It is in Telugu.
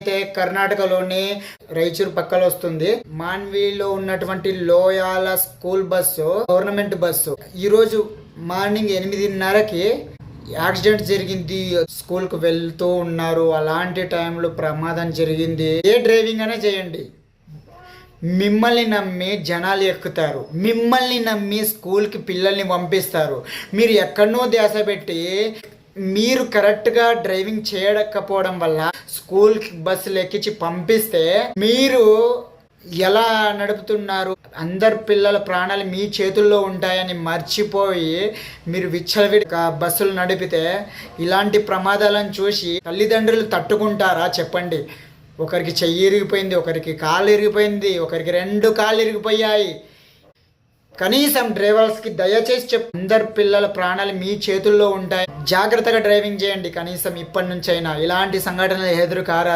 అయితే కర్ణాటకలోని రాయచూరు పక్కలో వస్తుంది. మాన్విలో ఉన్నటువంటి లోయాల స్కూల్ బస్సు, గవర్నమెంట్ బస్సు ఈరోజు మార్నింగ్ 8:30కి యాక్సిడెంట్ జరిగింది. స్కూల్ కు వెళ్తూ ఉన్నారు, అలాంటి టైంలో ప్రమాదం జరిగింది. ఏ డ్రైవింగ్ అయినా చేయండి, మిమ్మల్ని నమ్మి జనాలు ఎక్కుతారు, మిమ్మల్ని నమ్మి స్కూల్కి పిల్లల్ని పంపిస్తారు. మీరు ఎక్కడనో ధ్యాస పెట్టి మీరు కరెక్ట్గా డ్రైవింగ్ చేయకపోవడం వల్ల స్కూల్ బస్సులు ఎక్కించి పంపిస్తే మీరు ఎలా నడుపుతున్నారు? అందరు పిల్లల ప్రాణాలు మీ చేతుల్లో ఉంటాయని మర్చిపోయి మీరు విచ్చలవిడి బస్సులు నడిపితే ఇలాంటి ప్రమాదాలను చూసి తల్లిదండ్రులు తట్టుకుంటారా చెప్పండి? ఒకరికి చెయ్యి ఇరిగిపోయింది, ఒకరికి కాలు ఇరిగిపోయింది, ఒకరికి 2 కాళ్ళు ఇరిగిపోయాయి. కనీసం డ్రైవర్స్కి దయచేసి అందరు పిల్లల ప్రాణాలు మీ చేతుల్లో ఉంటాయి, జాగ్రత్తగా డ్రైవింగ్ చేయండి. కనీసం ఇప్పటి నుంచైనా ఇలాంటి సంఘటనలు ఎదురు కారా.